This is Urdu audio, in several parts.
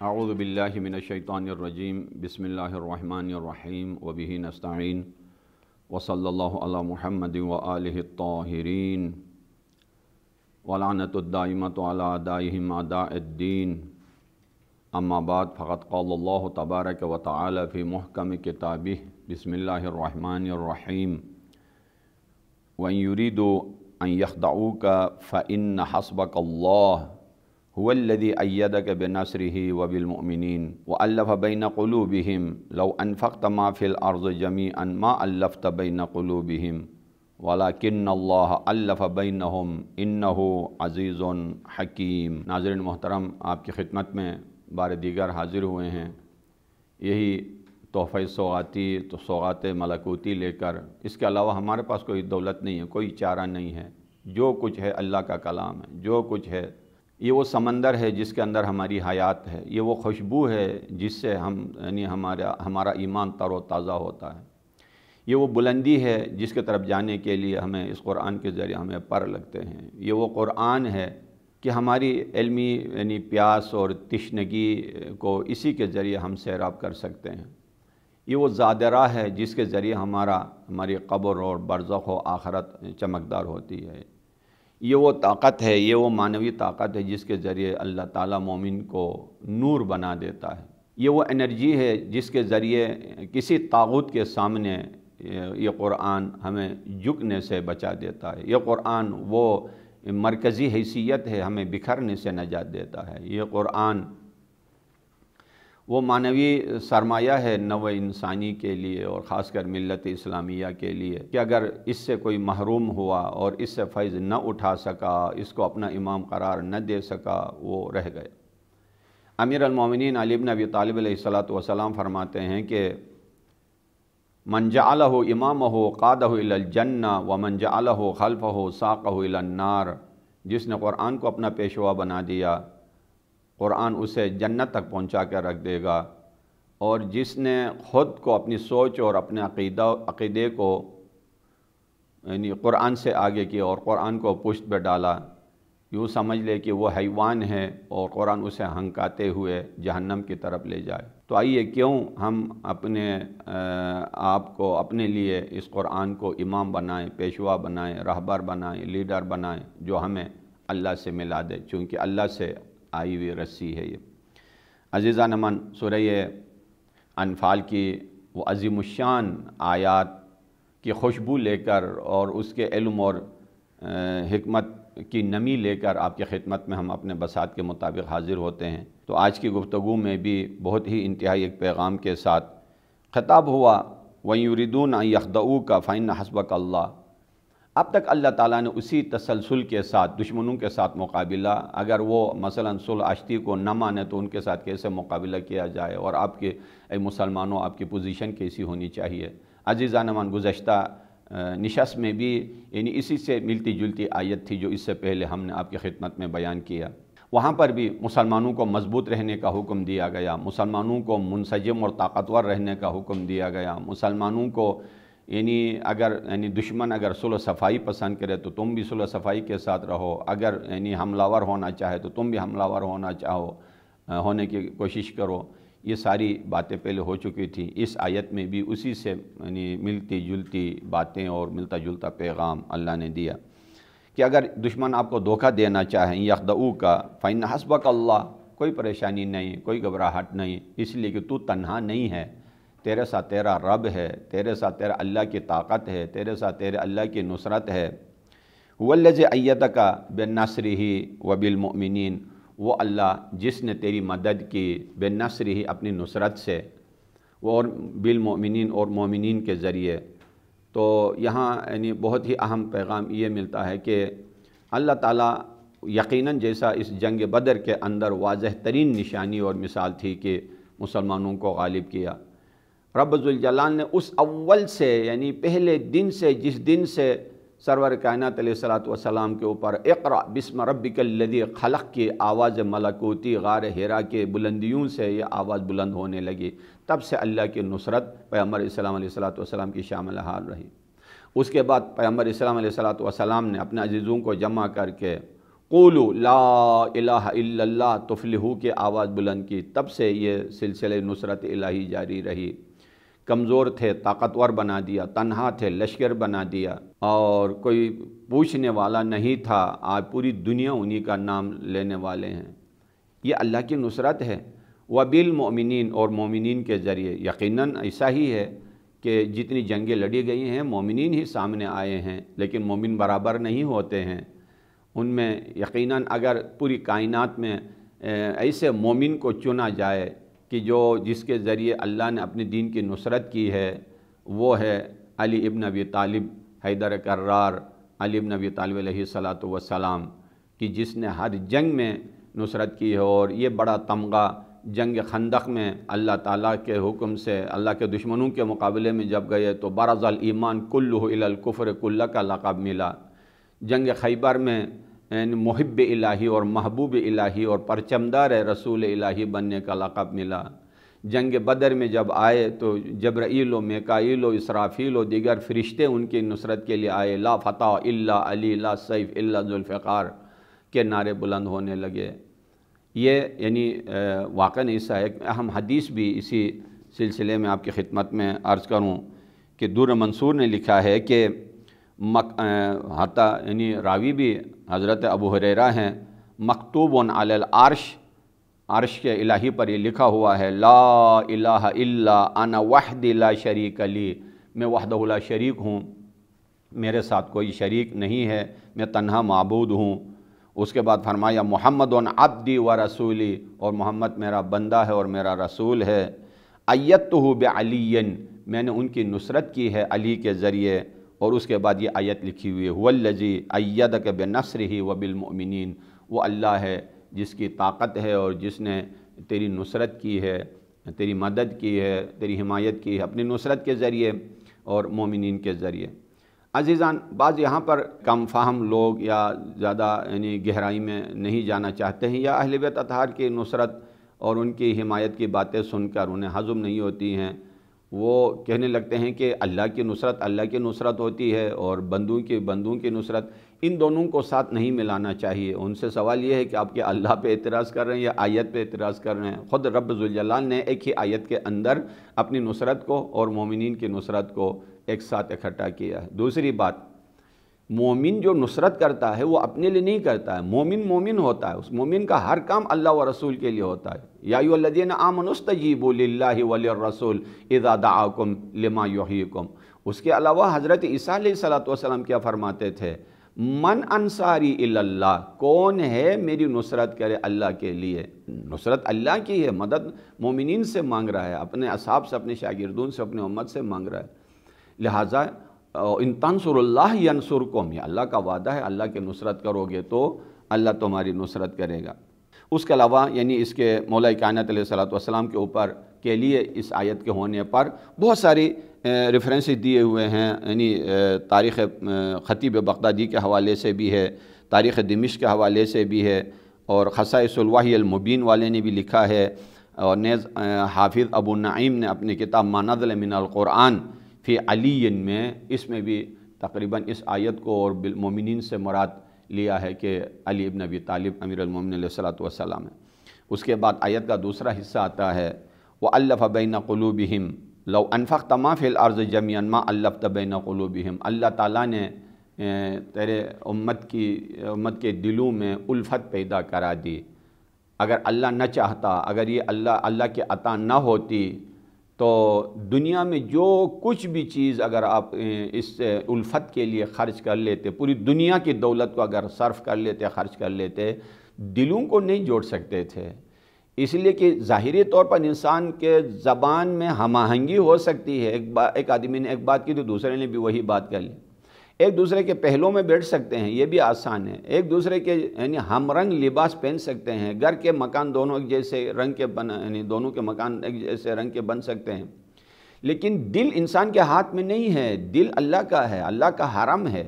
اعوذ باللہ من الشیطان الرجیم بسم اللہ الرحمن الرحیم وبہ نستعین وصلی اللہ علی محمد وآلہ الطاہرین ولعنۃ الدائمۃ علی اعدائہم اعداء الدین اما بعد فقد قال اللہ تبارک و تعالی فی محکم کتابہ بسم اللہ الرحمن الرحیم وَإِن يُرِيدُوا أَن يَخْدَعُوكَ فَإِنَّ حَسْبَكَ اللَّهُ هُوَ الَّذِي أَيَّدَكَ بِنَصْرِهِ وَبِالْمُؤْمِنِينَ وَأَلَّفَ بَيْنَ قُلُوبِهِمْ لَوْ أَنفَقْتَ مَا فِي الْأَرْضِ جَمِيعًا مَا أَلَّفْتَ بَيْنَ قُلُوبِهِمْ وَلَكِنَّ اللَّهَ أَلَّفَ بَيْنَهُمْ إِنَّهُ عَزِيزٌ حَكِيمٌ۔ ناظرین محترم، آپ کی خدمت میں بار دیگر حاضر ہوئے ہیں، یہی تحفہ سوغات ملکوتی لے کر۔ اس کے علاوہ ہمارے پاس کوئی دولت نہیں ہے، کوئی چارہ نہیں ہے۔ جو کچھ ہے اللہ کا کلام ہے، جو کچھ ہے یہ وہ سمندر ہے جس کے اندر ہماری حیات ہے، یہ وہ خوشبو ہے جس سے ہمارا ایمان تر و تازہ ہوتا ہے، یہ وہ بلندی ہے جس کے طرف جانے کے لیے ہمیں اس قرآن کے ذریعے ہمیں پر لگتے ہیں، یہ وہ قرآن ہے کہ ہماری علمی پیاس اور تشنگی کو اسی کے ذریعے ہم سیراب کر سکتے ہیں، یہ وہ زاد راہ ہے جس کے ذریعے ہماری قبر اور برزخ و آخرت چمکدار ہوتی ہے، یہ وہ طاقت ہے، یہ وہ معنوی طاقت ہے جس کے ذریعے اللہ تعالیٰ مومن کو نور بنا دیتا ہے، یہ وہ انرجی ہے جس کے ذریعے کسی طاغوت کے سامنے یہ قرآن ہمیں جھکنے سے بچا دیتا ہے، یہ قرآن وہ مرکزی حیثیت ہے، ہمیں بکھرنے سے نجات دیتا ہے، یہ قرآن وہ معنوی سرمایہ ہے نوع انسانی کے لیے اور خاص کر ملت اسلامیہ کے لیے کہ اگر اس سے کوئی محروم ہوا اور اس سے فیض نہ اٹھا سکا، اس کو اپنا امام قرار نہ دے سکا، وہ رہ گئے۔ امیر المومنین علی بن ابی طالب علیہ السلام فرماتے ہیں کہ من جعلہ امامہ قادہ الی الجنہ ومن جعلہ خلفہ ساقہ الی النار، جس نے قرآن کو اپنا پیشوا بنا دیا، قرآن اسے جنت تک پہنچا کر رکھ دے گا، اور جس نے خود کو اپنی سوچ اور اپنے عقیدے کو قرآن سے آگے کیا اور قرآن کو پشت پہ ڈالا، یوں سمجھ لے کہ وہ حیوان ہے اور قرآن اسے ہنکاتے ہوئے جہنم کی طرف لے جائے۔ تو آئیے کیوں ہم اپنے آپ کو اپنے لیے اس قرآن کو امام بنائیں، پیشوا بنائیں، رہبر بنائیں، لیڈر بنائیں جو ہمیں اللہ سے ملا دے، چونکہ اللہ سے آئی ہوئی رسی ہے یہ۔ عزیزان من، سورہ انفال کی وہ عظیم الشان آیات کی خوشبو لے کر اور اس کے علم اور حکمت کی نمی لے کر آپ کی خدمت میں ہم اپنے بساط کے مطابق حاضر ہوتے ہیں۔ تو آج کی گفتگو میں بھی بہت ہی انتہائی ایک پیغام کے ساتھ خطاب ہوا، وَإِن يُرِيدُونَ أَن يَخْدَعُوكَ فَإِنَّ حَسْبَكَ اللَّهُ۔ اب تک اللہ تعالیٰ نے اسی تسلسل کے ساتھ دشمنوں کے ساتھ مقابلہ، اگر وہ مثلا صلح عشتی کو نہ مانے تو ان کے ساتھ کیسے مقابلہ کیا جائے، اور آپ کے مسلمانوں آپ کی پوزیشن کیسی ہونی چاہیے۔ عزیزان من، گزشتہ نشست میں بھی اسی سے ملتی جلتی آیت تھی جو اس سے پہلے ہم نے آپ کی خدمت میں بیان کیا۔ وہاں پر بھی مسلمانوں کو مضبوط رہنے کا حکم دیا گیا، مسلمانوں کو منسجم اور طاقتور رہنے کا حکم دیا گیا، مسلمانوں کو اگر دشمن اگر صلح صفائی پسند کرے تو تم بھی صلح صفائی کے ساتھ رہو، اگر حملہ ور ہونا چاہے تو تم بھی حملہ ور ہونے کی کوشش کرو۔ یہ ساری باتیں پہلے ہو چکی تھیں، اس آیت میں بھی اسی سے ملتی جلتی باتیں اور ملتا جلتا پیغام اللہ نے دیا کہ اگر دشمن آپ کو دھوکہ دینا چاہیں، یخدعوک فإن حسبک اللہ، کوئی پریشانی نہیں، کوئی گھبراہٹ نہیں، اس لیے کہ تو تنہا نہیں ہے، تیرے ساتھ تیرا رب ہے، تیرے ساتھ تیرا اللہ کی طاقت ہے، تیرے ساتھ تیرے اللہ کی نصرت ہے۔ هو الذی ایدک بنصرہ وبالمؤمنین، وہ اللہ جس نے تیری مدد کی بنصرہ اپنی نصرت سے، اور بالمؤمنین اور مومنین کے ذریعے۔ تو یہاں بہت ہی اہم پیغام یہ ملتا ہے کہ اللہ تعالیٰ یقیناً جیسا اس جنگ بدر کے اندر واضح ترین نشانی اور مثال تھی کہ مسلمانوں کو غالب کیا، رب ذوالجلال نے اس اول سے پہلے دن سے، جس دن سے سرور کائنات علیہ السلام کے اوپر اقرأ بسم ربک الذی خلق کی آواز ملکوتی غار حرا کے بلندیوں سے یہ آواز بلند ہونے لگی، تب سے اللہ کی نصرت پیغمبر اسلام علیہ السلام کی شامل حال رہی۔ اس کے بعد پیغمبر اسلام علیہ السلام نے اپنے عزیزوں کو جمع کر کے قولوا لا الہ الا اللہ تفلحوا کی آواز بلند کی، تب سے یہ سلسلہ نصرت الہی جاری رہی۔ کمزور تھے طاقتور بنا دیا، تنہا تھے لشکر بنا دیا، اور کوئی پوچھنے والا نہیں تھا، آج پوری دنیا انہی کا نام لینے والے ہیں۔ یہ اللہ کی نصرت ہے۔ وبالمؤمنین، اور مومنین کے ذریعے۔ یقیناً ایسا ہی ہے کہ جتنی جنگیں لڑی گئی ہیں مومنین ہی سامنے آئے ہیں، لیکن مومن برابر نہیں ہوتے ہیں ان میں۔ یقیناً اگر پوری کائنات میں ایسے مومن کو چنا جائے کہ جس کے ذریعے اللہ نے اپنے دین کی نصرت کی ہے، وہ ہے علی ابن ابی طالب حیدر کرار، علی ابن ابی طالب علیہ السلام، کہ جس نے ہر جنگ میں نصرت کی ہے۔ اور یہ بڑا تمغہ جنگ خندق میں اللہ تعالیٰ کے حکم سے اللہ کے دشمنوں کے مقابلے میں جب گئے تو برز الایمان کلہ الی الکفر کلہ کا لقب ملا۔ جنگ خیبر میں محب الہی اور محبوب الہی اور پرچمدار رسول الہی بننے کا لقب ملا۔ جنگ بدر میں جب آئے تو جبرائیل و میکائیل و اسرافیل و دیگر فرشتے ان کی نصرت کے لیے آئے۔ لا فتح الا علی، لا سیف الا ذوالفقار کے نعرے بلند ہونے لگے۔ یہ یعنی واقعاً ایسا ہے۔ ایک اہم حدیث بھی اسی سلسلے میں آپ کی خدمت میں عرض کروں کہ در منصور نے لکھا ہے کہ یعنی راوی بھی حضرت ابو ہریرہ ہیں، مکتوب علی العرش، عرش کے الہی پر یہ لکھا ہوا ہے، لا الہ الا انا وحدی لا شریک لی، میں وحدہ لا شریک ہوں، میرے ساتھ کوئی شریک نہیں ہے، میں تنہا معبود ہوں۔ اس کے بعد فرمایا محمد عبدی و رسولی، اور محمد میرا بندہ ہے اور میرا رسول ہے۔ ایدتہ بعلی، میں نے ان کی نصرت کی ہے علی کے ذریعے۔ اور اس کے بعد یہ آیت لکھی ہوئی ہے، هو الذی ایدک بنصرہ وبالمؤمنین، وہ اللہ ہے جس کی طاقت ہے اور جس نے تیری نصرت کی ہے، تیری مدد کی ہے، تیری حمایت کی ہے اپنی نصرت کے ذریعے اور مومنین کے ذریعے۔ عزیزان، بعض یہاں پر کم فہم لوگ یا زیادہ یعنی گہرائی میں نہیں جانا چاہتے ہیں، یا اہل بیت اطہار کی نصرت اور ان کی حمایت کی باتیں سن کر انہیں ہضم نہیں ہوتی ہیں۔ وہ کہنے لگتے ہیں کہ اللہ کی نصرت ہوتی ہے اور بندوں کی نصرت، ان دونوں کو ساتھ نہیں ملانا چاہیے۔ ان سے سوال یہ ہے کہ آپ کیا اللہ پہ اعتراض کر رہے ہیں یا آیت پہ اعتراض کر رہے ہیں؟ خود رب ذوالجلال نے ایک ہی آیت کے اندر اپنی نصرت کو اور مومنین کی نصرت کو ایک ساتھ اکٹھا کیا ہے۔ دوسری بات، مومن جو نصرت کرتا ہے وہ اپنے لیے نہیں کرتا ہے، مومن ہوتا ہے، اس مومن کا ہر کام اللہ و رسول کے لیے ہوتا ہے۔ یا ایھا الذین آمنوا استجیبوا للہ وللرسول اذا دعاکم لما یحییکم۔ اس کے علاوہ حضرت عیسیٰ علیہ السلام کیا فرماتے تھے؟ من انصاری الی اللہ، کون ہے میری نصرت کرے اللہ کے لیے؟ نصرت اللہ کی ہے، مدد مومنین سے مانگ رہا ہے، اپنے اصحاب سے، اپنے شاگردون سے، اپنے امت سے مانگ رہا ہے۔ لہٰذا ان تنصر اللہ ینصرکم، یہ اللہ کا وعدہ ہے، اللہ کی نصرت کرو گے تو اللہ تمہاری نصرت کرے گا۔ اس کے علاوہ یعنی اس کے مولا کائنات علیہ السلام کے اوپر کے لیے اس آیت کے ہونے پر بہت ساری ریفرنسز دیے ہوئے ہیں، یعنی تاریخ خطیب بغدادی کے حوالے سے بھی ہے، تاریخ دمشق کے حوالے سے بھی ہے، اور خصائص الوحی المبین والے نے بھی لکھا ہے، اور نیز حافظ ابو نعیم نے اپنی کتاب ما نزل من القرآن فی علی میں اس میں بھی تقریباً اس آیت کو اور بالمومنین سے مراد لیا ہے کہ علی ابن ابی طالب امیر المومنین علیہ السلام ہے۔ اس کے بعد آیت کا دوسرا حصہ آتا ہے وَأَلَّفَ بَيْنَ قُلُوبِهِمْ لَوْ أَنفَقْتَ مَا فِي الْأَرْضِ جَمِيعًا مَا أَلَّفْتَ بَيْنَ قُلُوبِهِمْ، اللہ تعالیٰ نے تیرے امت کے دلوں میں الفت پیدا کرا دی۔ اگر اللہ نہ چاہتا، اگر یہ اللہ کی عطا نہ ہوتی تو دنیا میں جو کچھ بھی چیز اگر آپ اس الفت کے لیے خرچ کر لیتے، پوری دنیا کی دولت کو اگر صرف کر لیتے، خرچ کر لیتے، دلوں کو نہیں جوڑ سکتے تھے۔ اس لیے کہ ظاہری طور پر انسان کے زبان میں ہم آہنگی ہو سکتی ہے، ایک آدمی نے ایک بات کی تو دوسرے نے بھی وہی بات کر لی، ایک دوسرے کے پہلوں میں بیٹھ سکتے ہیں، یہ بھی آسان ہے، ایک دوسرے کے یعنی ہم رنگ لباس پہن سکتے ہیں، گھر کے مکان دونوں ایک جیسے رنگ کے یعنی دونوں کے مکان ایک جیسے رنگ کے بن سکتے ہیں، لیکن دل انسان کے ہاتھ میں نہیں ہے، دل اللہ کا ہے، اللہ کا حرم ہے۔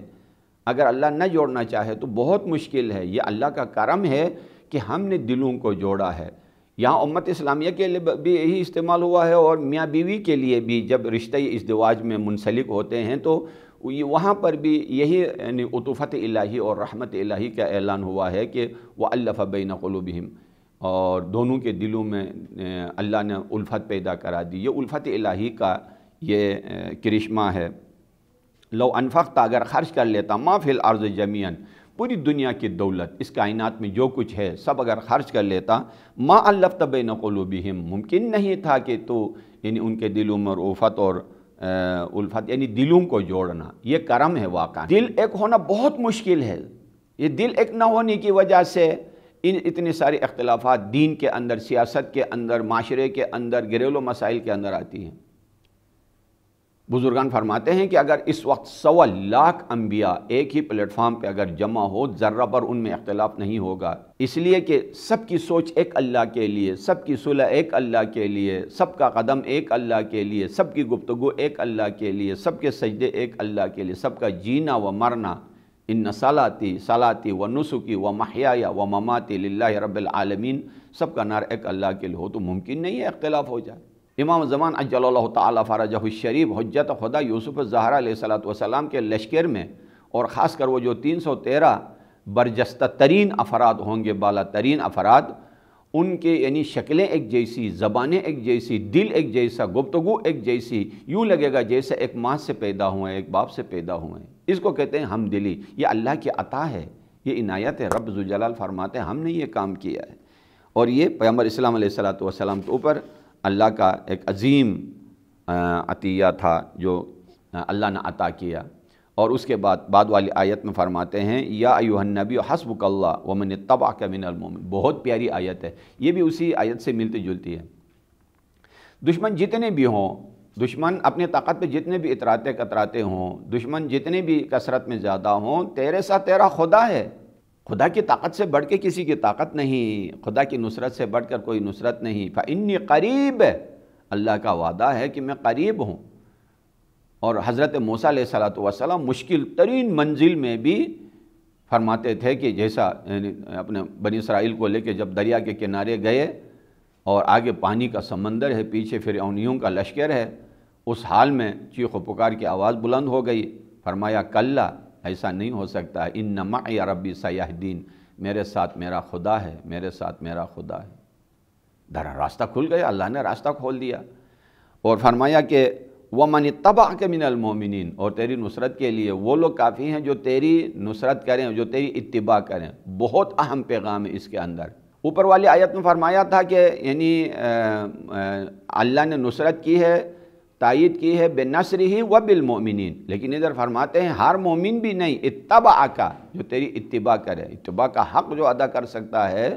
اگر اللہ نہ جوڑنا چاہے تو بہت مشکل ہے، یہ اللہ کا کرم ہے کہ ہم نے دلوں کو جوڑا ہے۔ یہاں امت اسلامیہ کے لیے بھی یہی استعمال ہوا ہے، اور میاں بیوی کے لیے بھی جب رشتہ ازدواج میں منسلک ہوتے ہیں تو وہاں پر بھی یہی یعنی عطوفت الہی اور رحمت الہی کا اعلان ہوا ہے کہ وَأَلَّفَ بَيْنَ قُلُوبِهِمْ، اور دونوں کے دلوں میں اللہ نے الفت پیدا کرا دی۔ یہ الفت الہی کا یہ کرشمہ ہے۔ لو انفقت، اگر خرچ کر لیتا، ما فی الارض جمیعاً، پوری دنیا کی دولت، اس کائنات میں جو کچھ ہے سب اگر خرچ کر لیتا، ما الفت بین قلوبہم، ممکن نہیں تھا کہ تو یعنی ان کے دلوں میں رؤفت اور الفت، یعنی دلوں کو جوڑنا، یہ کرم ہے واقعا۔ دل ایک ہونا بہت مشکل ہے۔ یہ دل ایک نہ ہونے کی وجہ سے اتنے سارے اختلافات دین کے اندر، سیاست کے اندر، معاشرے کے اندر، گھریلو مسائل کے اندر آتی ہیں۔ بزرگان فرماتے ہیں کہ اگر اس وقت 100 لاکھ انبیاء ایک ہی پلیٹ فارم پہ اگر جمع ہو، ذرہ پر ان میں اختلاف نہیں ہوگا، اس لیے کہ سب کی سوچ ایک اللہ کے لیے، سب کی صلح ایک اللہ کے لیے، سب کا قدم ایک اللہ کے لیے، سب کی گفتگو ایک اللہ کے لیے، سب کے سجدے ایک اللہ کے لیے، سب کا جینا و مرنا، ان صلاتی و نسکی و محیایا و مماتی للہ رب العالمین، سب کا نعرہ ایک اللہ کے لیے ہو، تو ممکن نہیں ہے اختلاف ہو جائے۔ امام زمان عجل اللہ تعالیٰ فرجہ الشریف، حجت خدا یوسف الزہرا علیہ السلام کے لشکر میں، اور خاص کر وہ جو 313 برجستہ ترین افراد ہوں گے، بالا ترین افراد، ان کے یعنی شکلیں ایک جیسی، زبانیں ایک جیسی، دل ایک جیسا، گفتگو ایک جیسی، یوں لگے گا جیسے ایک ماں سے پیدا ہوئے، ایک باپ سے پیدا ہوئے۔ اس کو کہتے ہیں ہم دلی۔ یہ اللہ کی عطا ہے، یہ عنایت ہے، رب ذوالجلال فرماتے ہیں ہم نے یہ کام کیا ہے۔ اور یہ پیغمبر اسلام علیہ السلام کے اوپر اللہ کا ایک عظیم عطیہ تھا جو اللہ نے عطا کیا۔ اور اس کے بعد والی آیت میں فرماتے ہیں یا ایھا النبی حسبک اللہ ومن اتبعک من المؤمنین، بہت پیاری آیت ہے، یہ بھی اسی آیت سے ملتی جلتی ہے۔ دشمن جتنے بھی ہوں، دشمن اپنے طاقت پہ جتنے بھی اتراتے کتراتے ہوں، دشمن جتنے بھی کثرت میں زیادہ ہوں، تیرے ساتھ تیرا خدا ہے۔ خدا کی طاقت سے بڑھ کے کسی کی طاقت نہیں، خدا کی نصرت سے بڑھ کر کوئی نصرت نہیں۔ فَإِنِّي قریب، اللہ کا وعدہ ہے کہ میں قریب ہوں۔ اور حضرت موسیٰ علیہ السلام مشکل ترین منزل میں بھی فرماتے تھے کہ جیسا اپنے بنی اسرائیل کو لے کے جب دریا کے کنارے گئے اور آگے پانی کا سمندر ہے، پیچھے فرعونیوں کا لشکر ہے، اس حال میں چیخ و پکار کی آواز بلند ہو گئی، فرمایا کلا، ایسا نہیں ہو سکتا ہے، ان معی ربی سیہدین، میرے ساتھ میرا خدا ہے، میرے ساتھ میرا خدا ہے۔ راستہ کھل گیا، اللہ نے راستہ کھول دیا، اور فرمایا کہ وَمَنِ اتَّبَعَكَ مِنَ الْمُؤْمِنِينَ، اور تیری نصرت کے لیے وہ لوگ کافی ہیں جو تیری نصرت کریں، جو تیری اتباع کریں۔ بہت اہم پیغام ہے اس کے اندر۔ اوپر والی آیت میں فرمایا تھا کہ یعنی اللہ نے نصرت کی ہے، تائید کی ہے بِنَصْرِهِ وَبِالْمُؤْمِنِينَ، لیکن ادھر فرماتے ہیں ہر مومن بھی نہیں، اتبعک، جو تیری اتباع کرے، اتباع کا حق جو ادا کر سکتا ہے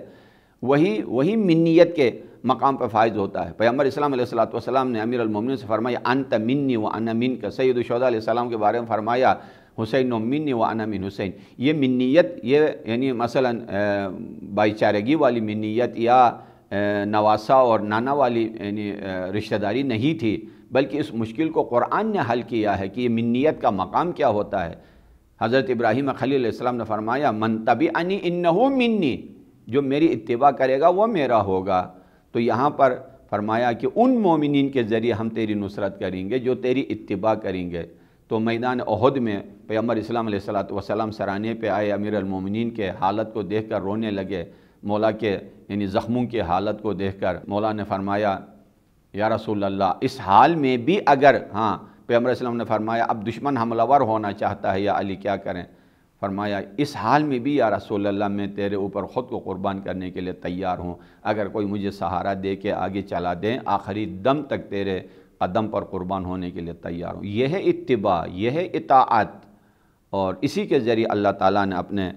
وہی منیت کے مقام پہ فائز ہوتا ہے۔ پیغمبر اسلام علیہ السلام نے امیر المومنین سے فرمایا انت منی وانا منک، سید الشہداء علیہ السلام کے بارے میں فرمایا حسین منی وانا من حسین۔ یہ منیت، یہ یعنی مثلا بھائی چارگی والی منیت یا نواسا اور نانا والی یعنی رشتہ داری نہیں تھی، بلکہ اس مشکل کو قرآن نے حل کیا ہے کہ یہ منیت کا مقام کیا ہوتا ہے۔ حضرت ابراہیم خلیل علیہ السلام نے فرمایا من تبعنی انہ منی، جو میری اتباع کرے گا وہ میرا ہوگا۔ تو یہاں پر فرمایا کہ ان مومنین کے ذریعے ہم تیری نصرت کریں گے جو تیری اتباع کریں گے۔ تو میدان احد میں پیغمبر اسلام علیہ السلام سرانے پہ آئے، امیر المومنین کے حالت کو دیکھ کر رونے لگے، مولا کے یعنی زخموں کی حالت کو دیکھ کر مولا نے فرمایا یا رسول اللہ اس حال میں بھی اگر پیغمبر اسلام نے فرمایا اب دشمن حملہ ور ہونا چاہتا ہے یا علی کیا کریں؟ فرمایا اس حال میں بھی یا رسول اللہ میں تیرے اوپر خود کو قربان کرنے کے لیے تیار ہوں، اگر کوئی مجھے سہارا دے کے آگے چلا دیں آخری دم تک تیرے قدم پر قربان ہونے کے لیے تیار ہوں۔ یہ ہے اتباع، یہ ہے اطاعت، اور اسی کے ذریعے اللہ تعالیٰ نے اپنے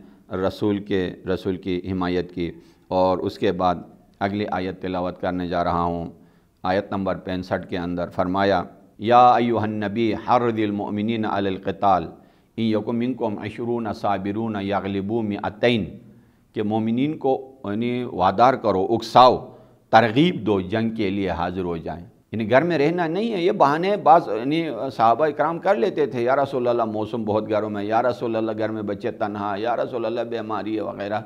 رسول کی حمایت کی۔ اور اس کے بعد اگلی آیت تلاوت کرنے جا رہا ہوں، آیت نمبر 65 کے اندر فرمایا یا ایھا النبی حرض المؤمنین علی القتال ان یکن منکم 20 صابرون یغلبوا 200، کہ مومنین کو یعنی وادار کرو، اکساؤ، ترغیب دو، جنگ کے لیے حاضر ہو جائیں۔ یعنی گھر میں رہنا نہیں ہے، یہ بہانے بعض یعنی صحابہ اکرام کر لیتے تھے، یا رسول اللہ موسم بہت گرم ہے، یا رسول اللہ گھر میں بچے تنہا، یا رسول اللہ بیماری ہے وغیرہ،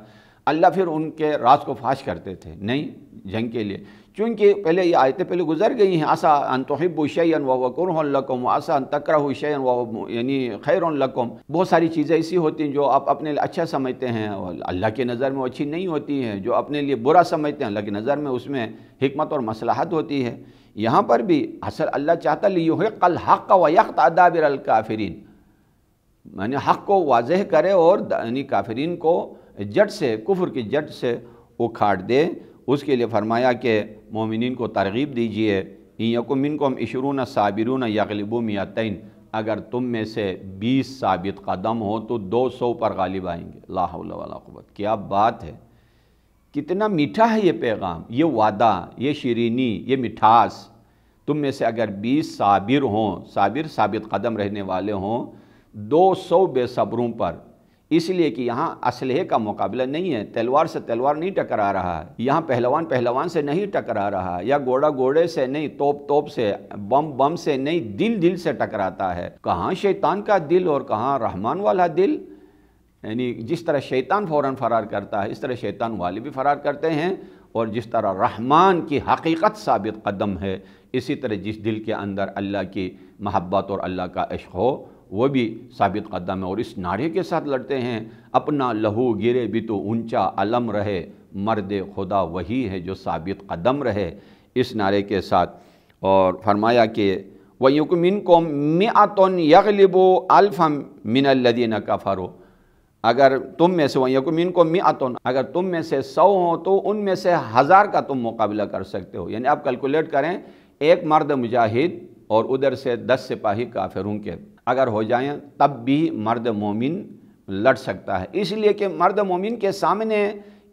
اللہ پھر ان کے راز کو فاش کرتے تھے۔ نہیں، جنگ کے لیے، چونکہ پہلے یہ آیتیں پہلے گزر گئی ہیں، عسیٰ ان تحبوا شیئا وہو کرہ لکم وعسیٰ ان تکرہوا شیئا وہو یعنی خیر لکم، بہت ساری چیزیں ایسی ہوتی ہیں جو آپ اپنے لیے اچھا سمجھتے ہیں اور اللہ کی نظر میں اچھی نہیں ہوتی ہیں، جو اپنے لیے برا سمجھتے ہیں اللہ کی نظر میں اس میں حکمت اور مصلحت ہوتی ہے۔ یہاں پر بھی اصل اللہ چاہتا لیحق الحق ویقطع دابر الکافرین، یعنی حق کو واضح کرے اور یعنی کافرین کو جڑ سے، کفر کی جڑ سے اکھاڑ دے۔ اس کے لیے فرمایا کہ مومنین کو ترغیب دیجئے، ان یکم منکم 20 صابرون یغلبوا 200، اگر تم میں سے 20 ثابت قدم ہو تو 200 پر غالب آئیں گے۔ لا حول ولا قوت، کیا بات ہے، کتنا میٹھا ہے یہ پیغام، یہ وعدہ، یہ شیرینی، یہ مٹھاس۔ تم میں سے اگر 20 صابر ہوں، صابر ثابت قدم رہنے والے ہوں 200 بے صبروں پر، اس لیے کہ یہاں اسلحے کا مقابلہ نہیں ہے، تلوار سے تلوار نہیں ٹکرا رہا ہے، یہاں پہلوان پہلوان سے نہیں ٹکرا رہا ہے، یا گھوڑا گھوڑے سے نہیں، توپ سے، بم سے نہیں، دل سے ٹکراتا ہے۔ کہاں شیطان کا دل اور کہاں رحمان والا دل، یعنی جس طرح شیطان فوراً فرار کرتا ہے اس طرح شیطان والے بھی فرار کرتے ہیں، اور جس طرح رحمان کی حقیقت ثابت قدم ہے اسی طرح جس دل کے اندر اللہ کی محبت اور اللہ کا عشق ہو وہ بھی ثابت قدم ہے، اور اس نعرے کے ساتھ لڑتے ہیں، اپنا لہو گرے بھی تو اونچا علم رہے، مرد خدا وہی ہے جو ثابت قدم رہے، اس نعرے کے ساتھ۔ اور فرمایا کہ وَيَكُن مِّنكُم مِّئَةٌ يَغْلِبُوا أَلْفًا مِّنَ الَّذِينَ كَفَرُوا، اگر تم میں سے وَيَكُن مِّنكُم مِّئَةٌ، اگر تم میں سے 100 ہوں تو ان میں سے 1000 کا تم مقابلہ کر سکتے ہو، یعنی آپ کیلکولیٹ کریں، ایک مرد مجاہد اور ادھر سے 10 سپاہی کافروں کے اگر ہو جائیں تب بھی مرد مومن لڑ سکتا ہے، اس لیے کہ مرد مومن کے سامنے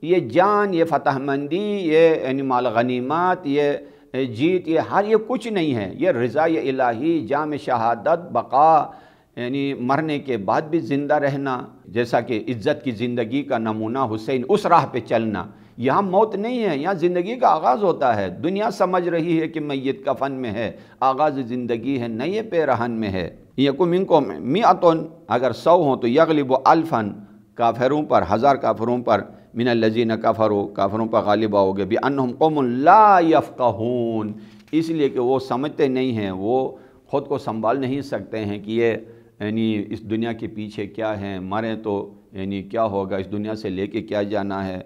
یہ جان، یہ فتح مندی، یہ یعنی مال غنیمات، یہ جیت، یہ کچھ نہیں ہے، یہ رضا الہی، جام شہادت، بقا، یعنی مرنے کے بعد بھی زندہ رہنا، جیسا کہ عزت کی زندگی کا نمونہ حسین، اس راہ پہ چلنا۔ یہاں موت نہیں ہے، یہاں زندگی کا آغاز ہوتا ہے۔ دنیا سمجھ رہی ہے کہ میت کفن میں ہے، آغاز زندگی ہے نئے پیرہن میں ہے۔ یکم منکم مئۃ، اگر 100 ہوں تو یغلب الفاً، کافروں پر، 1000 کافروں پر، من الذین کفروا، کافروں پر غالب آؤ گے، بانہم قوم لا یفقہون، اس لیے کہ وہ سمجھتے نہیں ہیں، وہ خود کو سنبھال نہیں سکتے ہیں کہ یہ یعنی اس دنیا کے پیچھے کیا ہے، مریں تو یعنی کیا ہوگا، اس دنیا سے لے کے کیا جانا ہے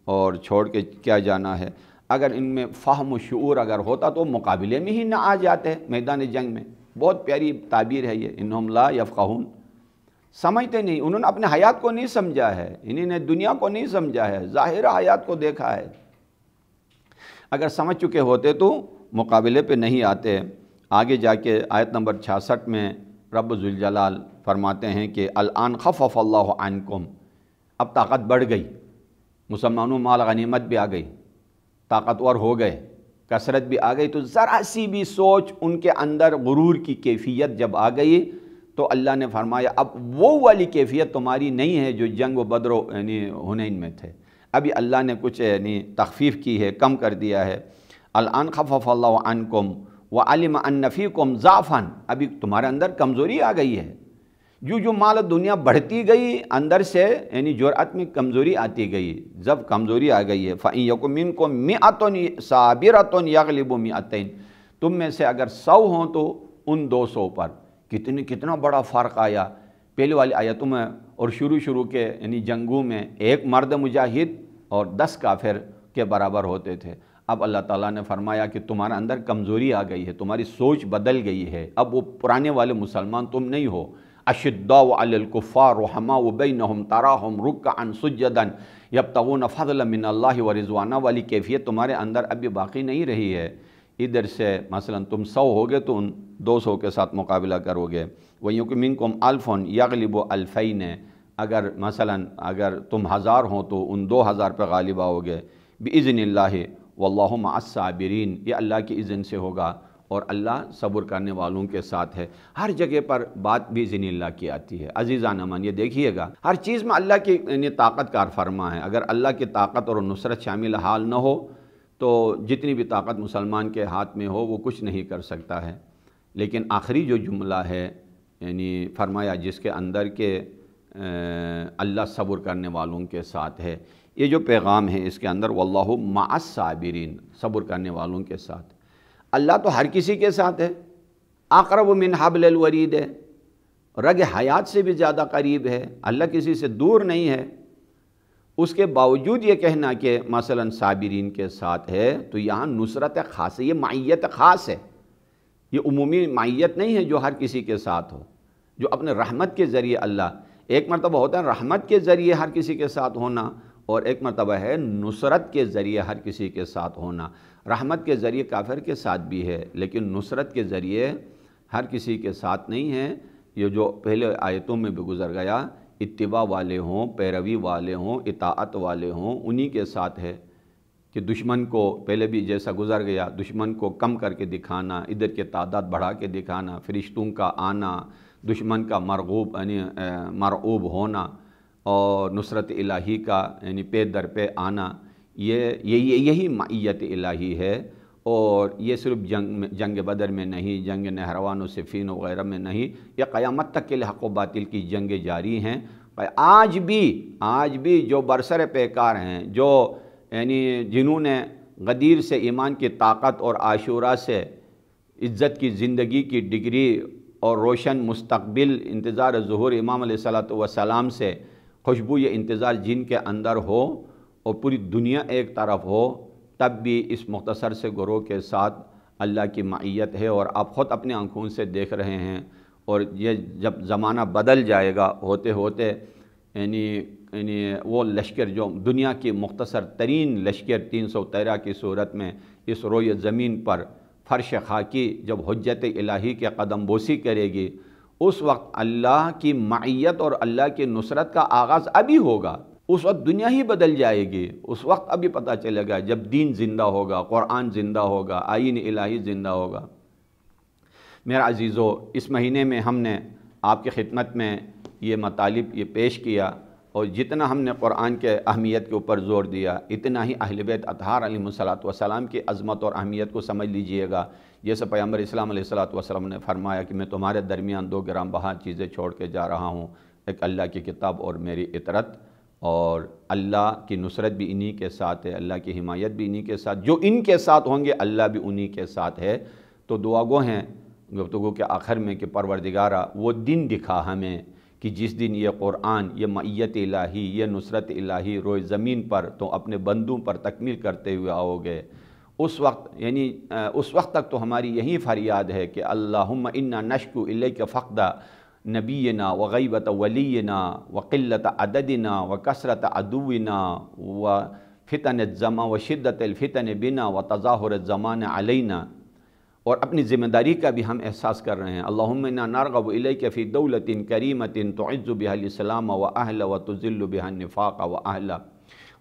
اور چھوڑ کے کیا جانا ہے۔ اگر ان میں فہم و شعور اگر ہوتا تو مقابلے میں ہی نہ آ جاتے میدان جنگ میں۔ بہت پیاری تعبیر ہے یہ، انہم لا یفقہون، سمجھتے نہیں، انہوں نے اپنے حیات کو نہیں سمجھا ہے، انہوں نے دنیا کو نہیں سمجھا ہے، ظاہر حیات کو دیکھا ہے۔ اگر سمجھ چکے ہوتے تو مقابلے پہ نہیں آتے۔ آگے جا کے آیت نمبر 66 میں رب ذوالجلال فرماتے ہیں کہ الآن خفف اللہ عنکم، اب طاقت بڑھ گئی، مسلمانوں مال غنیمت بھی آ گئی، طاقتور ہو گئے، کثرت بھی آ گئی، تو ذرا سی بھی سوچ ان کے اندر غرور کی کیفیت جب آ گئی تو اللہ نے فرمایا اب وہ والی کیفیت تمہاری نہیں ہے جو جنگ و بدر و یعنی حنین میں تھے، ابھی اللہ نے کچھ یعنی تخفیف کی ہے، کم کر دیا ہے۔ الآن خفف اللہ عنکم وعلم ان فیکم ضعفا، ابھی تمہارے اندر کمزوری آ گئی ہے، جو مال دنیا بڑھتی گئی اندر سے یعنی جرأت میں کمزوری آتی گئی، جب کمزوری آ گئی ہے۔ فَإِن يَكُن مِّنكُم مِّئَةٌ صَابِرَةٌ يَغْلِبُوا 200، تم میں سے اگر 100 ہوں تو ان 200 پر، کتنا بڑا فرق آیا پہلے والی آیتوں میں اور شروع کے یعنی جنگوں میں، ایک مرد مجاہد اور 10 کافر کے برابر ہوتے تھے۔ اب اللہ تعالیٰ نے فرمایا کہ تمہارے اندر کمزوری آ گئی ہے، تمہاری سوچ بدل گئی ہے، اب وہ پرانے والے مسلمان تم نہیں ہو۔ اشداء علی الکفار رحماء بینہم تراہم رکعا سجدا یبتغون فضلا من اللہ ورضوانا والی کیفیت تمہارے اندر ابھی باقی نہیں رہی ہے۔ ادھر سے مثلا تم 100 ہوگے تو ان 200 کے ساتھ مقابلہ کرو گے۔ وَيَكُن مِّنكُمْ أَلْفٌ يَغْلِبُ أَلْفَيْنِ، اگر تم 1000 ہوں تو ان 2000 پہ غالب آؤ گے۔ بِإِذْنِ اللَّهِ وَاللَّهُ مَعَ الصَّابِرِينَ، یہ اللہ کی اذن سے ہوگا اور اللہ صبر کرنے والوں کے ساتھ ہے۔ ہر جگہ پر بات بھی اذن اللہ کی آتی ہے۔ عزیزان امان یہ دیکھیے گا، ہر چیز میں اللہ کی یعنی طاقت کار فرما ہے۔ اگر اللہ کی طاقت اور نصرت شامل حال نہ ہو تو جتنی بھی طاقت مسلمان کے ہاتھ میں ہو وہ کچھ نہیں کر سکتا ہے۔ لیکن آخری جو جملہ ہے یعنی فرمایا جس کے اندر کہ اللہ صبر کرنے والوں کے ساتھ ہے، یہ جو پیغام ہے اس کے اندر واللہ مع الصابرین، صبر کرنے والوں کے ساتھ۔ اللہ تو ہر کسی کے ساتھ ہے، اقرب من حبل الورید ہے، رگ حیات سے بھی زیادہ قریب ہے، اللہ کسی سے دور نہیں ہے۔ اس کے باوجود یہ کہنا کہ مثلا صابرین کے ساتھ ہے تو یہاں نصرت خاص ہے، یہ معیت خاص ہے، یہ عمومی معیت نہیں ہے جو ہر کسی کے ساتھ ہو، جو اپنے رحمت کے ذریعے اللہ، ایک مرتبہ ہوتا ہے رحمت کے ذریعے ہر کسی کے ساتھ ہونا، اور ایک مرتبہ ہے نصرت کے ذریعے ہر کسی کے ساتھ ہونا۔ رحمت کے ذریعے کافر کے ساتھ بھی ہے، لیکن نصرت کے ذریعے ہر کسی کے ساتھ نہیں ہے۔ یہ جو پہلے آیتوں میں بھی گزر گیا، اتباع والے ہوں، پیروی والے ہوں، اطاعت والے ہوں، انہی کے ساتھ ہے کہ دشمن کو پہلے بھی جیسا گزر گیا، دشمن کو کم کر کے دکھانا، ادھر کے تعداد بڑھا کے دکھانا، فرشتوں کا آنا، دشمن کا مرعوب ہونا، اور نصرت الہی کا یعنی پے در پہ آنا، یہی معیت الہی ہے۔ اور یہ صرف جنگ بدر میں نہیں، جنگ نہروان و صفین وغیرہ میں نہیں، یہ قیامت تک کے لیے حق و باطل کی جنگیں جاری ہیں۔ آج بھی جو برسر پیکار ہیں، جو یعنی جنہوں نے غدیر سے ایمان کی طاقت اور عاشورہ سے عزت کی زندگی کی ڈگری اور روشن مستقبل انتظار ظہور امام علیہ السلام سے خوشبو یہ انتظار جن کے اندر ہو اور پوری دنیا ایک طرف ہو، تب بھی اس مختصر سے گروہ کے ساتھ اللہ کی معیت ہے، اور آپ خود اپنے آنکھوں سے دیکھ رہے ہیں۔ اور یہ جب زمانہ بدل جائے گا ہوتے ہوتے یعنی وہ لشکر جو دنیا کی مختصر ترین لشکر 313 کی صورت میں اس روئے زمین پر فرش خاکی جب حجت الہی کے قدم بوسی کرے گی، اس وقت اللہ کی معیت اور اللہ کی نصرت کا آغاز ابھی ہوگا۔ اس وقت دنیا ہی بدل جائے گی، اس وقت ابھی پتہ چلے گا جب دین زندہ ہوگا، قرآن زندہ ہوگا، آئین الہی زندہ ہوگا۔ میرا عزیزو، اس مہینے میں ہم نے آپ کی خدمت میں یہ مطالب یہ پیش کیا، اور جتنا ہم نے قرآن کے اہمیت کے اوپر زور دیا، اتنا ہی اہل بیت اطہار علیہ السلام کی عظمت اور اہمیت کو سمجھ لیجئے گا۔ جیسے پیغمبر اسلام علیہ السلام نے فرمایا کہ میں تمہارے درمیان 2 گرام بہا چیزیں چھوڑ کے جا رہا ہوں، ایک اللہ کی کتاب اور میری اطرت، اور اللہ کی نصرت بھی انہی کے ساتھ ہے، اللہ کی حمایت بھی انہی کے ساتھ، جو ان کے ساتھ ہوں گے اللہ بھی انہی کے ساتھ ہے۔ تو دعا گو ہیں گفتگو کے آخر میں کہ پروردگارہ وہ دن دکھا ہمیں کہ جس دن یہ قرآن، یہ معیت الہی، یہ نصرت الہی روئے زمین پر تو اپنے بندوں پر تکمیل کرتے ہوئے آؤ گے۔ اس وقت تک تو ہماری یہی فریاد ہے کہ اللہم انا نشکو الیک فقد نبینا وغیبت ولینا وقلت عددنا وکثرت عدونا وفتن الزمان وشدت الفتن بنا وتظاہر الزمان علینا، اور اپنی ذمہ داری کا بھی ہم احساس کر رہے ہیں۔ اللہم انا نرغب الیک فی دولت کریمت تعز بها الاسلام واہلہ وتذل بها النفاق واہلہ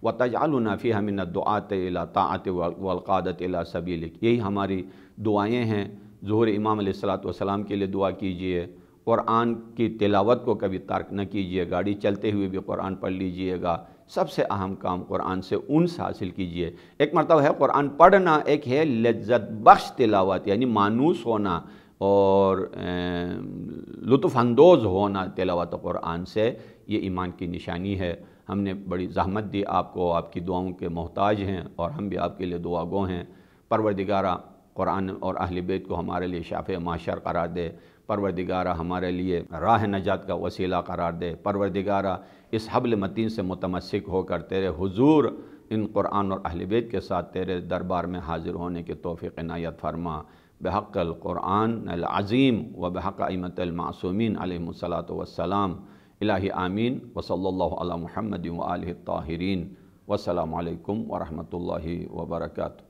وتجعلنا فیہا من الدعاة الى طاعت والقادت الى سبیلک۔ یہی ہماری دعائیں ہیں۔ ظہور امام علیہ السلام کے لیے دعا کیجئے، قرآن کی تلاوت کو کبھی ترک نہ کیجئے، گاڑی چلتے ہوئے بھی قرآن پڑھ لیجئے گا۔ سب سے اہم کام قرآن سے انس حاصل کیجئے۔ ایک مرتبہ ہے قرآن پڑھنا، ایک ہے لذت بخش تلاوت، یعنی مانوس ہونا اور لطف اندوز ہونا تلاوت قرآن سے، یہ ایمان کی نشانی ہے۔ ہم نے بڑی زحمت دی آپ کو، آپ کی دعاؤں کے محتاج ہیں، اور ہم بھی آپ کے لیے دعا گو ہیں۔ پروردگارہ قرآن اور اہل بیت کو ہمارے لیے شافع معاشر قرار دے، پروردگارہ ہمارے لیے راہ نجات کا وسیلہ قرار دے، پروردگارہ اس حبل متین سے متمسک ہو کر تیرے حضور ان قرآن اور اہل بیت کے ساتھ تیرے دربار میں حاضر ہونے کی توفیق عنایت فرما، بحق القرآن العظیم و بحق ائمۃ المعصومین علیہم الصلاۃ والسلام۔ الہی آمین، وصلی اللہ علی محمد وآلہ الطاہرین، والسلام علیکم ورحمۃ اللہ وبرکاتہ۔